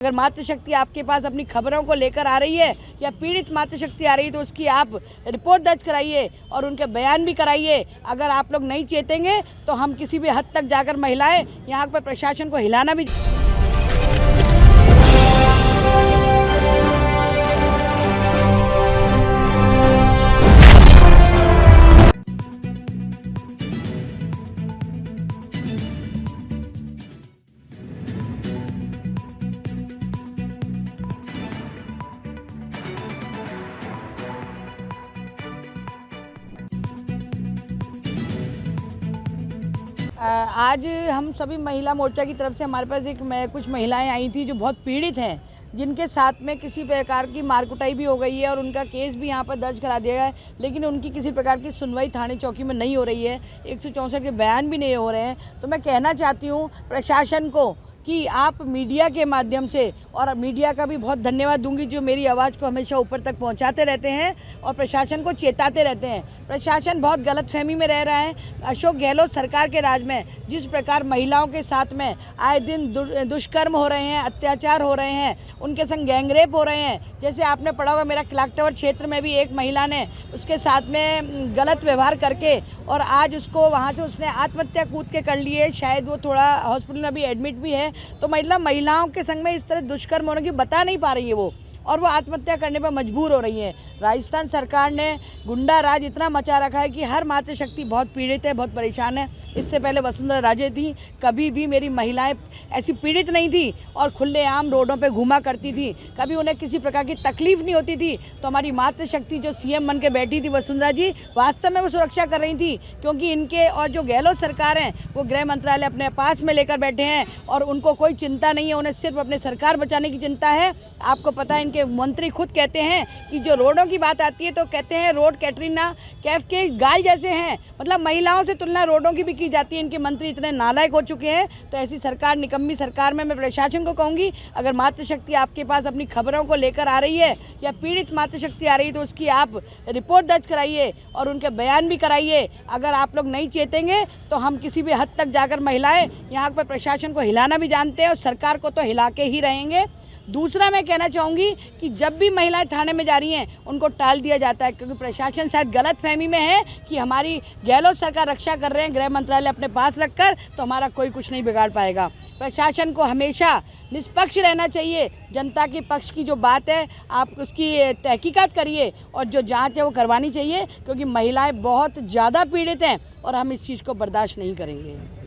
अगर मातृशक्ति आपके पास अपनी खबरों को लेकर आ रही है या पीड़ित मातृशक्ति आ रही है तो उसकी आप रिपोर्ट दर्ज कराइए और उनके बयान भी कराइए। अगर आप लोग नहीं चेतेंगे तो हम किसी भी हद तक जाकर महिलाएं यहाँ पर प्रशासन को हिलाना भी। आज हम सभी महिला मोर्चा की तरफ से हमारे पास कुछ महिलाएं आई थी जो बहुत पीड़ित हैं, जिनके साथ में किसी प्रकार की मारकुटाई भी हो गई है और उनका केस भी यहाँ पर दर्ज करा दिया गया है, लेकिन उनकी किसी प्रकार की सुनवाई थाने चौकी में नहीं हो रही है। 164 के बयान भी नहीं हो रहे हैं। तो मैं कहना चाहती हूँ प्रशासन को कि आप मीडिया के माध्यम से, और मीडिया का भी बहुत धन्यवाद दूंगी जो मेरी आवाज़ को हमेशा ऊपर तक पहुंचाते रहते हैं और प्रशासन को चेताते रहते हैं। प्रशासन बहुत गलतफहमी में रह रहा है। अशोक गहलोत सरकार के राज में जिस प्रकार महिलाओं के साथ में आए दिन दुष्कर्म हो रहे हैं, अत्याचार हो रहे हैं, उनके संग गैंगरेप हो रहे हैं। जैसे आपने पढ़ा होगा मेरा क्लॉक टावर क्षेत्र में भी एक महिला ने उसके साथ में गलत व्यवहार करके और आज उसको वहाँ से उसने आत्महत्या कूद के कर ली है। शायद वो थोड़ा हॉस्पिटल में अभी एडमिट भी है। तो महिलाओं के संग में इस तरह दुष्कर्म होने की बता नहीं पा रही है वो, और वो आत्महत्या करने पर मजबूर हो रही है। राजस्थान सरकार ने गुंडा राज इतना मचा रखा है कि हर मातृशक्ति बहुत पीड़ित है, बहुत परेशान है। इससे पहले वसुंधरा राजे थी, कभी भी मेरी महिलाएं ऐसी पीड़ित नहीं थी और खुलेआम रोडों पे घूमा करती थी, कभी उन्हें किसी प्रकार की तकलीफ नहीं होती थी। तो हमारी मातृशक्ति जो सीएम बन के बैठी थी वसुंधरा जी, वास्तव में वो सुरक्षा कर रही थी, क्योंकि इनके और जो गहलोत सरकार है वो गृह मंत्रालय अपने पास में लेकर बैठे हैं और उनको कोई चिंता नहीं है, उन्हें सिर्फ अपने सरकार बचाने की चिंता है। आपको पता है इनके मंत्री खुद कहते हैं कि जो रोडों की बात आती है तो कहते हैं रोड कैटरीना कैफ के गाल जैसे हैं, मतलब महिलाओं से तुलना रोडों की भी की जाती है। इनके मंत्री इतने नालायक हो चुके हैं। तो ऐसी सरकार, निकम्मी सरकार में मैं प्रशासन को कहूँगी, अगर मातृशक्ति आपके पास अपनी खबरों को लेकर आ रही है या पीड़ित मातृशक्ति आ रही है तो उसकी आप रिपोर्ट दर्ज कराइए और उनके बयान भी कराइए। अगर आप लोग नहीं चेतेंगे तो हम किसी भी हद तक जाकर महिलाएं यहाँ पर प्रशासन को हिलाना भी जानते हैं और सरकार को तो हिला के ही रहेंगे। दूसरा मैं कहना चाहूँगी कि जब भी महिलाएं थाने में जा रही हैं उनको टाल दिया जाता है, क्योंकि प्रशासन शायद गलतफहमी में है कि हमारी गहलोत सरकार रक्षा कर रहे हैं गृह मंत्रालय अपने पास रखकर, तो हमारा कोई कुछ नहीं बिगाड़ पाएगा। प्रशासन को हमेशा निष्पक्ष रहना चाहिए। जनता के पक्ष की जो बात है आप उसकी तहकीकात करिए और जो जाँच है वो करवानी चाहिए, क्योंकि महिलाएँ बहुत ज़्यादा पीड़ित हैं और हम इस चीज़ को बर्दाश्त नहीं करेंगे।